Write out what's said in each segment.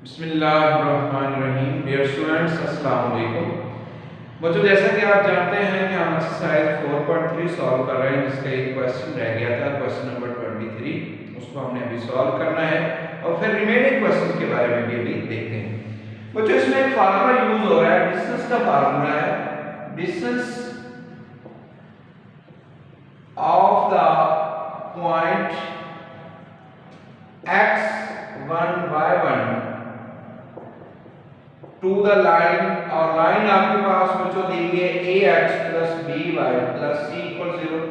बिस्मिल्लाहिर्रहमानिर्रहीम। Dear students, अस्सलाम वालेकुम। बच्चों, जैसा कि आप जानते हैं कि हम एक्सरसाइज 4.3 सॉल्व कर रहे हैं, जिसका एक क्वेश्चन रह गया था, क्वेश्चन नंबर 23। उसको हमने अभी सॉल्व करना है और फिर रिमेनिंग क्वेश्चंस के बारे में भी अभी देखते हैं। बच्चों, इसमें एक फार्मूला यूज हो रहा है, डिस्टेंस का फार्मूला है। Distance of the point x1 y1 to the line, और लाइन आपके पास बच्चों दी गई है ax plus by plus c equal 0।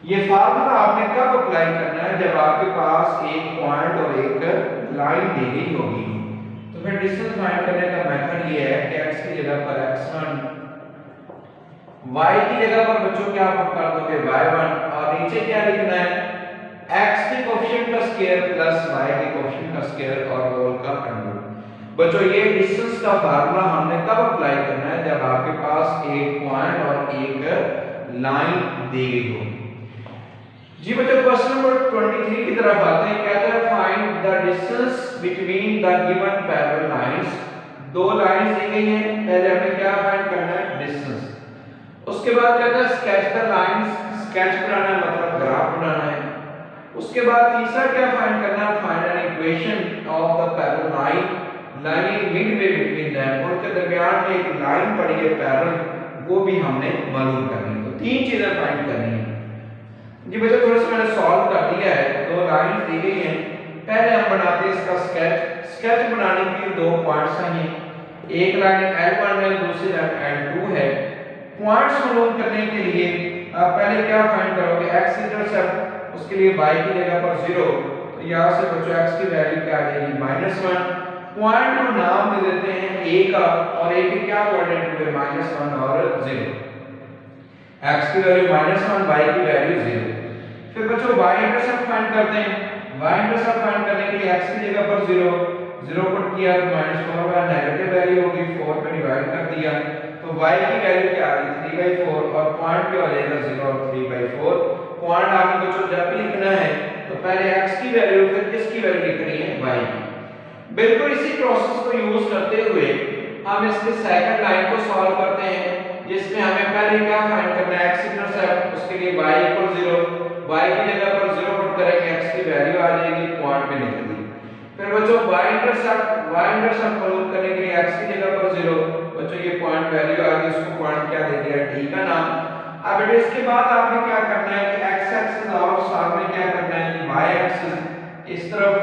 ये फार्मूला आपने कब अप्लाई करना है? जब आपके पास एक पॉइंट और एक लाइन दी गई होगी। तो फिर डिस्टेंस फाइंड करने का मेथड ये है कि x की जगह पर x1, y की जगह पर बच्चों क्या आप कर दोगे y1, और नीचे क्या लिखना है? x के कोएफिशिएंट का स्क्वायर प्लस y के कोएफिशिएंट का स्क्वायर और होल का अंडर। बच्चों, ये डिस्टेंस का फार्मूला हमने कब अप्लाई करना है? जब आपके पास एक पॉइंट और एक लाइन दी गई हो। जी बच्चों, क्वेश्चन नंबर 23 की तरफ आते हैं। कहता है find the distance between the given parallel lines. दो लाइंस दी गई हैं, पहले हमें क्या फाइंड करना है? डिस्टेंस। उसके बाद कहता है स्केच द लाइंस। स्केच बनाना है मतलब ग्राफ बनाना है। उसके बाद तीसरा क्या फाइंड करना है? Find an equation of the parallel line lying Midway between them. उनके दरमियान में एक लाइन पड़ी है पैरेलल, वो भी हमने मालूम करनी है। तो तीन चीजें फाइंड करनी है। जी बच्चों, थोड़ा सा मैंने सॉल्व कर दिया है। दो लाइंस दी गई हैं, पहले हम बनाते हैं इसका स्केच। स्केच बनाने के लिए दो पॉइंट्स हैं, एक लाइन L1 है, दूसरी लाइन L2 है। पॉइंट्स मालूम करने के लिए आप पहले क्या फाइंड करोगे? x इंटरसेप्ट, उसके लिए y की जगह पर 0, तो यहां से बच्चों x की वैल्यू क्या आ जाएगी? -1। पॉइंट को नाम दे देते हैं a का, और a के क्या कोऑर्डिनेट हुए? -1 और 0। x की वैल्यू -1, y की वैल्यू 0। फिर बच्चों y इंटरसेप्ट फाइंड करते हैं। y इंटरसेप्ट फाइंड करने के लिए x की जगह पर 0 पुट किया तो -4 नेगेटिव वैल्यू होगी, 4 पे डिवाइड कर दिया तो y की वैल्यू क्या आ गई? 3/4, और पॉइंट क्या हो जाएगा? 0 और 3/4। पॉइंट आपको बच्चों जब भी लिखना है तो पहले x की वैल्यू, फिर किसकी वैल्यू लिखनी है? y की। बिल्कुल इसी प्रोसेस को यूज करते हुए हम इसके सेकंड लाइन को सॉल्व करते हैं, जिसमें हमें पहले क्या फाइंड करना है? x इंटरसेप्ट, उसके लिए y 0, y की जगह पर 0 पुट करेंगे, x की वैल्यू आ जाएगी, पॉइंट पे लिख दी। फिर बच्चों y इंटरसेप्ट मालूम करने के लिए x की जगह पर 0, बच्चों ये पॉइंट वैल्यू आ गई, उसको पॉइंट क्या दे दिया? d का नाम। अब बेटा इसके बाद आपने क्या करना है कि x एक्सिस और साथ में क्या करना है कि y एक्सिस, इस तरफ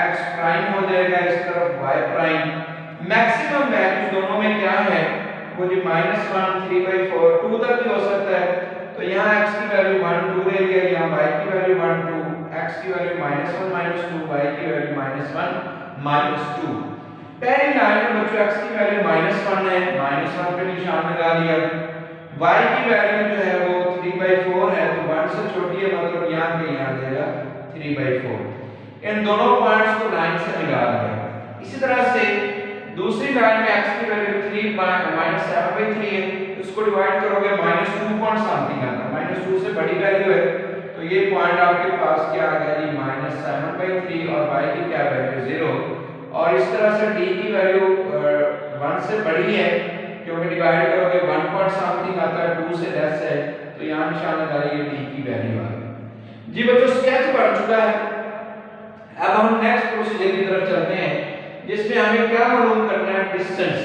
x प्राइम हो जाएगा, इस तरफ y प्राइम। मैक्सिमम वैल्यूज दोनों में क्या है? वो जो -1, 3/4, 2 तक भी हो सकता है। तो यहाँ x की वैल्यू 1, 2 ले लिया, यहाँ y की वैल्यू 1, 2, x की वैल्यू -1, -2, y की वैल्यू -1, -2। पहली लाइन में बच्चों x की वैल्यू -1 है, -1 पे निशान लगा दिया। y की वैल्यू जो है वो 3/4 है, तो 1 से छोटी है, मतलब यहाँ पे यहाँ देगा 3/4। इन दोनों पॉइंट्स को लाइन से मिला दिया। इसी तरह से दूसरी लाइन में x की वैल्यू 7/3 है, इसको डिवाइड करोगे -2 पॉइंट समथिंग आता है, -2 से बड़ी वैल्यू है, तो ये पॉइंट आपके पास क्या आ गया जी? -7/3, और y की क्या वैल्यू? 0। और इस तरह से d की वैल्यू 1 से बड़ी है, क्योंकि डिवाइड करोगे 1 पॉइंट समथिंग आता है, 2 से लेस है, तो यहाँ निशान लगा लिए d की वैल्यू आ गई। जी बच्चों, स्केच बन चुका है। अब हम नेक्स्ट प्रोसीजर की तरफ चलते हैं, जिसमें हमें क्या मालूम करना है? डिस्टेंस।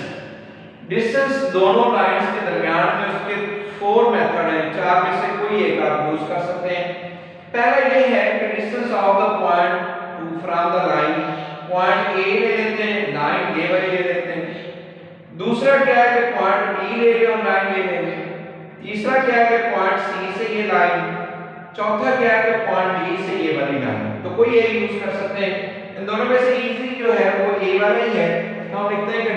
डिस्टेंस दोनों लाइंस के दरमियान में उसके 4 मेथड हैं, 4 में से कोई एक आप यूज कर सकते हैं। पहला ये है कि distance of the point two from the line, point A ले लेते हैं, लाइन ये वाली ले लेते हैं। दूसरा क्या है कि पॉइंट B ले लें और लाइन ये ले लें। तीसरा क्या है कि पॉइंट C से ये लाइन। चौथा क्या है कि पॉइंट D से ये वाली लाइन। तो कोई एक यूज कर सकते हैं। इन दोनों में से इजी जो है वो A वाला ही है, तो हम लिखते हैं कि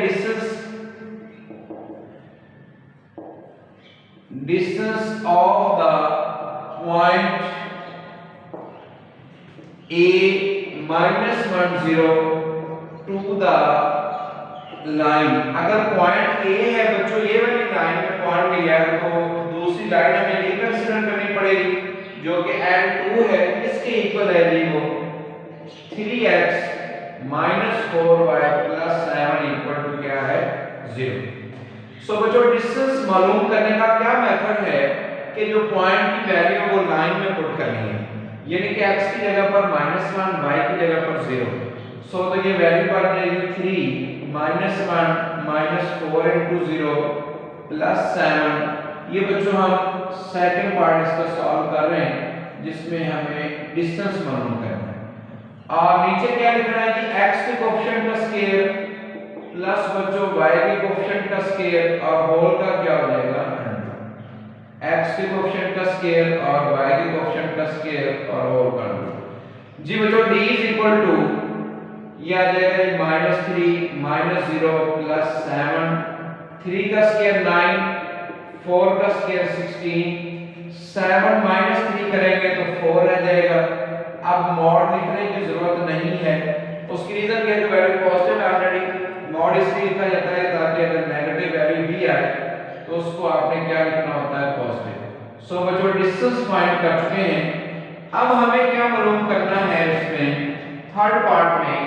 distance of the point A -1 0 to the line. अगर पॉइंट A है बच्चों, ये वाली लाइन में पॉइंट लिया है, तो दूसरी लाइन हमें ये कंसीडर करनी पड़ेगी जो कि L2 है, इसके इक्वल है जी वो 3x -4y + 7 इक्वल टू क्या है 0। सो बच्चों डिस्टेंस मालूम करने का क्या मेथड है कि जो पॉइंट की वैल्यू वो लाइन में पुट करनी है, यानी कि x की जगह पर -1, y की जगह पर 0। सो तो ये वैल्यू बन जाएगी 3 -1 -4 * 0 + 7। ये बच्चों हम सेकंड पार्ट इसका सॉल्व कर रहे हैं जिसमें हमें डिस्टेंस मालूम करना है। और नीचे क्या लिखना है कि x के कोएफिशिएंट का स्क्वायर प्लस बच्चों y के कोएफिशिएंट का स्क्वायर और होल का क्या हो जाएगा 100। x के कोएफिशिएंट का स्क्वायर और y के कोएफिशिएंट का स्क्वायर और होल का 100। जी बच्चों d ये आ जाएगा -3 -0 + 7। 3 का स्क्वायर 9, 4 का स्क्वायर 16, 7 -3 करेंगे तो 4 रह जाएगा। अब मॉड लिखने की जरूरत नहीं है, उसकी रीजन क्या है कि वैल्यू पॉजिटिव है ऑलरेडी। मॉड इसलिए लिखा जाता है ताकि अगर नेगेटिव वैल्यू भी आए तो उसको आपने क्या लिखना होता है पॉजिटिव। सो बच्चों डिस्टेंस फाइंड कर चुके हैं। अब हमें क्या मालूम करना है, इसमें थर्ड पार्ट में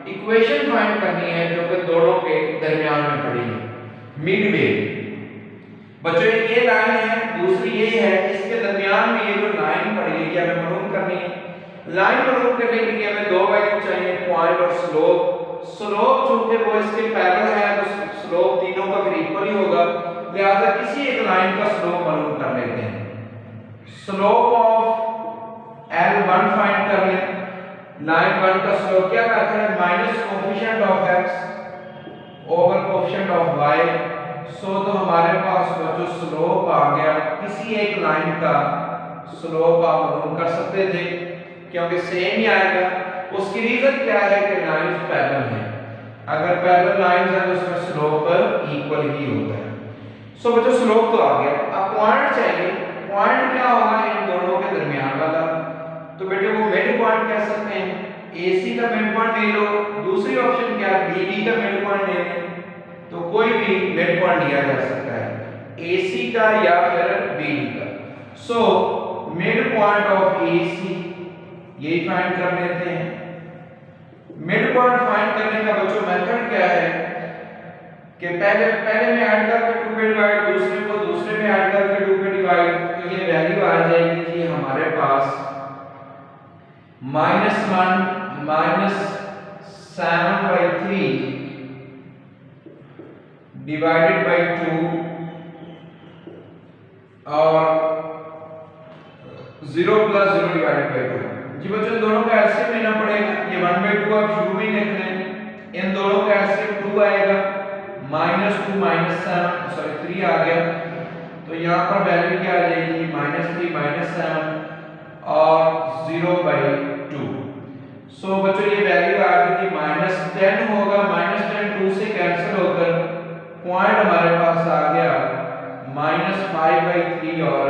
इक्वेशन फाइंड करनी है जो कि दोनों के दरमियान में पड़ी है, मिडवे। बच्चों ये लाइन है, दूसरी ये है, इसके दरमियान में ये जो लाइन पड़ी है ये हमें मालूम करनी है। लाइन मालूम करने के लिए हमें दो वैल्यू चाहिए, पॉइंट और स्लोप। स्लोप चूंकि वो इसके पैरेलल है तो स्लोप तीनों का फिर इक्वल ही होगा, लिहाजा किसी एक लाइन का स्लोप मालूम कर लेते हैं। स्लोप ऑफ L1 फाइंड कर लें। लाइन 1 का स्लोप क्या मेथड है, minus coefficient of x over coefficient of y। सो तो हमारे पास जो स्लोप आ गया किसी एक लाइन का स्लोप आप मालूम कर सकते थे क्योंकि सेम ही आएगा। उसकी रीजन क्या है कि लाइंस पैरेलल हैं, अगर पैरेलल लाइंस हैं तो उसमें स्लोप इक्वल ही होता है। सो बच्चों स्लोप तो आ गया, अब पॉइंट चाहिए। पॉइंट क्या होगा इन दोनों के दरमियान वाला, तो बेटे वो मिड पॉइंट कह सकते हैं। AC का मिड पॉइंट ले लो, दूसरी ऑप्शन क्या है BD का मिड पॉइंट ले लें, तो कोई भी मिड पॉइंट लिया जा सकता है AC का या फिर BD का। So mid point of AC यही फाइंड कर लेते हैं। मिड पॉइंट फाइंड करने का बच्चों मेथड क्या है कि पहले में ऐड करके 2 पे डिवाइड, दूसरे में ऐड करके 2 पे डिवाइड, तो ये वैल्यू आ जाएगी कि हमारे पास -1 -7/3 डिवाइडेड बाय 2 और 0 + 0 डिवाइडेड बाय 2। जी बच्चों दोनों का एलसीएम लेना पड़ेगा। ये 1/2 आप शुरू में ही लिख लें, इन दोनों का एलसीएम 2 आएगा, -2 -7 3 आ गया, तो यहाँ पर वैल्यू क्या आ जाएगी -3 -7 और 0/2। सो बच्चों ये वैल्यू आ गई थी -10 होगा, -10 2 से कैंसिल होकर पॉइंट हमारे पास आ गया -5/3 और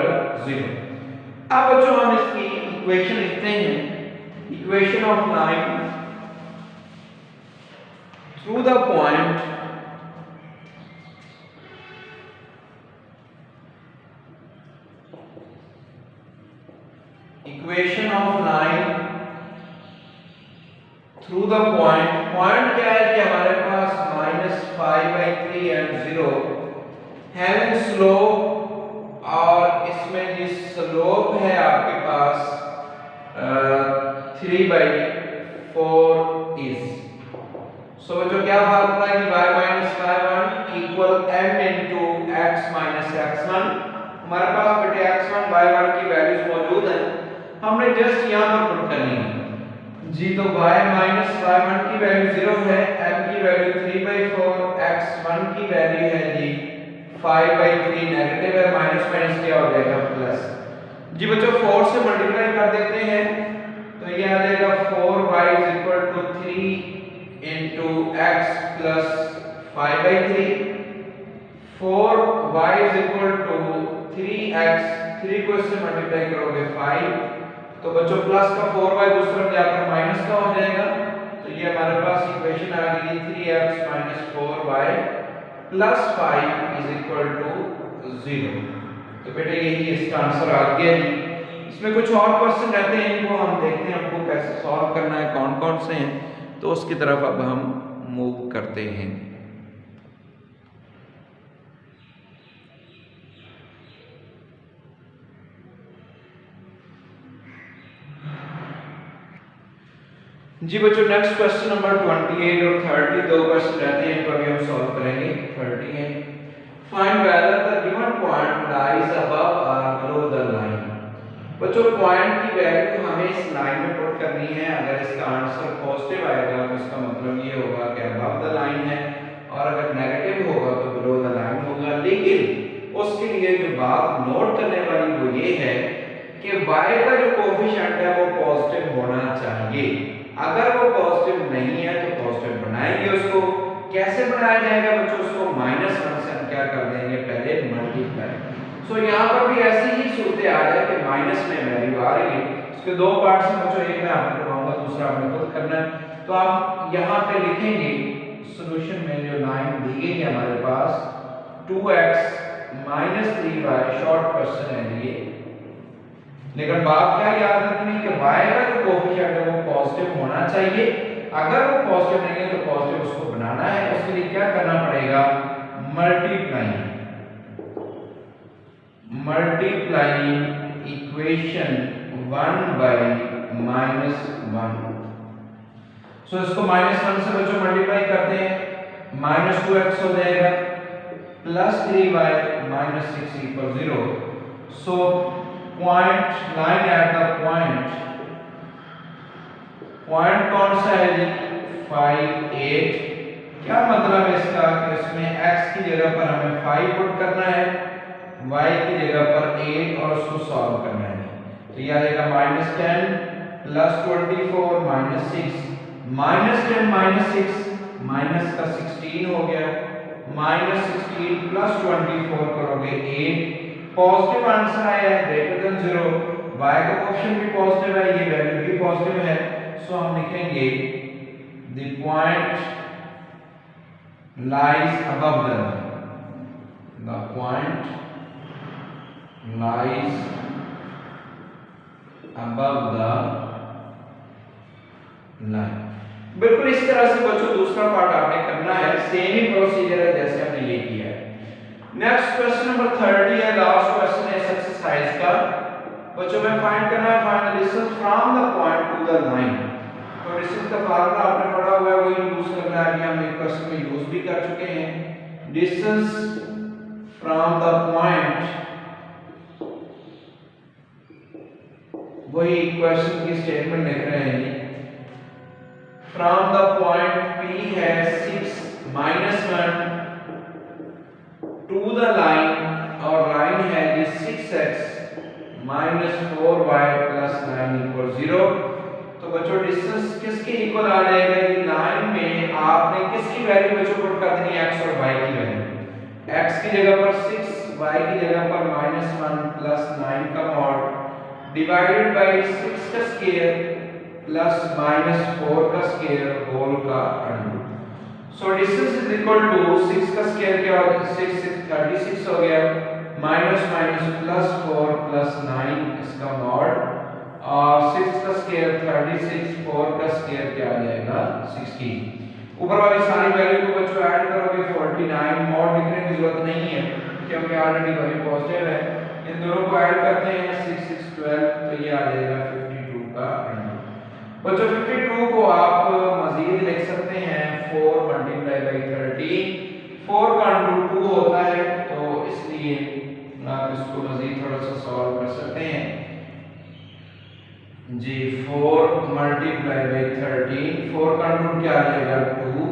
0। अब बच्चों हम इसकी इक्वेशन लिखते हैं, equation of line through the point equation of line through the point. Point क्या है कि हमारे पास -5/3 एंड 0 हैविंग स्लोप, और इसमें जिस स्लोप है आपके पास 3/4 इज। सो बच्चों क्या फार्मूला है कि y - y1 = m * x - x1। हमारे पास बेटे x1 y1 की वैल्यूज मौजूद हैं, हमने जस्ट यहां पर पुट करनी है जी। तो y - y1 की वैल्यू 0 है, m की वैल्यू 3/4, x1 की वैल्यू है जी 5/3, नेगेटिव है, माइनस माइनस क्या हो जाएगा प्लस। जी बच्चों 4 से मल्टीप्लाई कर देते हैं तो ये आ जाएगा 4y = 3 * x + 5/3। 4y = 3x, 3 को इससे मल्टीप्लाई करोगे 5, तो बच्चों प्लस का 4y दूसरी तरफ जाकर माइनस का हो जाएगा, तो ये हमारे पास इक्वेशन आ गई 3x - 4y + 5 = 0। तो बेटे यही इसका आंसर आ गया जी। इसमें कुछ और क्वेश्चन रहते हैं, इनको हम देखते हैं हमको कैसे सॉल्व करना है, कौन कौन से हैं तो उसकी तरफ अब हम मूव करते हैं। जी बच्चों, नेक्स्ट क्वेश्चन नंबर 28 और 30 दो क्वेश्चन रहते हैं, इनको अभी हम सॉल्व करेंगे। 30 है, find whether the given point lies above और बिलो द लाइन। बच्चों पॉइंट की वैल्यू हमें इस लाइन में पुट करनी है। अगर इसका आंसर पॉजिटिव आएगा तो इसका मतलब ये होगा कि अबव द लाइन है, और अगर नेगेटिव होगा तो बिलो द लाइन होगा। लेकिन उसके लिए जो बात नोट करने वाली वो ये है कि y का जो कोएफिशिएंट है वो पॉजिटिव होना चाहिए। अगर वो पॉजिटिव नहीं है तो पॉजिटिव बनाएंगे उसको। कैसे बनाया जाएगा बच्चों? उसको -1 से हम क्या कर देंगे, पहले मल्टीप्लाई। सो यहाँ पर भी ऐसी ही सूरत आ है कि माइनस में वैल्यू आ रही है। इसके दो पार्ट्स हैं बच्चों, एक मैं आपको करवाऊंगा, दूसरा आपने खुद करना है। तो आप यहाँ पे लिखेंगे सॉल्यूशन में जो लाइन दी गई है हमारे पास 2x - 3y, शॉर्ट क्वेश्चन है ये। लेकिन बात क्या याद रखनी कि y का जो कोएफिशिएंट है वो पॉजिटिव होना चाहिए। अगर वो पॉजिटिव नहीं है तो पॉजिटिव उसको बनाना है। उसके लिए क्या करना पड़ेगा, मल्टीप्लाइंग इक्वेशन 1/-1। सो इसको -1 से बच्चों मल्टीप्लाई करते हैं, -2x हो जाएगा +3y -6 = 0। So point line at the point कौन सा है जी, 5 8। क्या मतलब है इसका कि इसमें x की जगह पर हमें 5 पुट करना है, y की जगह पर 8 और उसको सॉल्व करना है। तो ये आ जाएगा -10 +24 -6 -10 -6 माइनस का 16 हो गया, -16 +24 करोगे 8। पॉजिटिव आंसर आया है ग्रेटर देन 0। y का कोएफिशिएंट भी पॉजिटिव है, ये वैल्यू भी पॉजिटिव है। सो हम लिखेंगे the point lies above the line, the point lies above the line. बिल्कुल इस तरह से बच्चों दूसरा पार्ट आपने करना है, सेम ही प्रोसीजर है जैसे हमने ये किया है। नेक्स्ट क्वेश्चन नंबर 30 है, लास्ट क्वेश्चन है इस एक्सरसाइज का। बच्चों में फाइंड करना है find the distance from the point two the line. तो डिस्टेंस का फार्मूला आपने पढ़ा हुआ है, वो यूज करना है। अभी हम एक क्वेश्चन में यूज भी कर चुके हैं। डिस्टेंस फ्रॉम द पॉइंट, वही क्वेश्चन की स्टेटमेंट लिख रहे हैं। फ्रॉम द पॉइंट P है 6 -1 टू द लाइन, और लाइन है जी 6x -4y + 9 = 0। तो बच्चों डिस्टेंस किसके इक्वल आ जाएगा, ये लाइन में आपने किसकी वैल्यू बच्चों पुट कर देनी है, x और y की वैल्यू। x की जगह पर 6, y की जगह पर -1 + 9 का मॉड डिवाइडेड बाय 6 का स्क्वायर प्लस -4 का स्क्वायर होल का under. So distance is equal to 6 का स्क्वायर क्या हो गया, 6 6 36 हो गया, माइनस +4 + 9 इसका मॉड, और 6 का स्क्वायर 36, 4 का स्क्वायर क्या आ जाएगा 16। ऊपर वाली सारी वैल्यू को बच्चों ऐड करोगे 49। मॉड लिखने की जरूरत नहीं है क्योंकि ऑलरेडी वैल्यू पॉजिटिव है। इन दोनों को ऐड करते हैं 6 6 12, तो ये आ जाएगा 52 का अंडर। बच्चों 52 को आप मजीद लिख सकते हैं 4 × 13। 4 का अंडर 2 होता है, तो इसलिए आप इसको मजीद थोड़ा सा सॉल्व कर सकते हैं जी। 4 × 13, 4 का अंडर क्या आ जाएगा 2।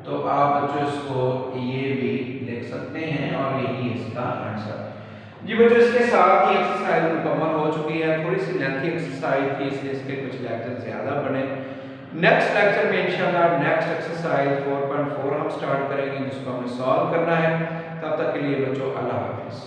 तो आप बच्चों इसको ये भी लिख सकते हैं, और यही इसका आंसर जी। बच्चों इसके साथ ही एक्सरसाइज मुकम्मल हो चुकी है। थोड़ी सी लेंथी एक्सरसाइज थी, इसलिए इसके कुछ लेक्चर ज़्यादा बने। नेक्स्ट लेक्चर में इंशाल्लाह नेक्स्ट एक्सरसाइज 4.4 हम स्टार्ट करेंगे, जिसको हमें सॉल्व करना है। तब तक के लिए बच्चों अल्लाह हाफिज़।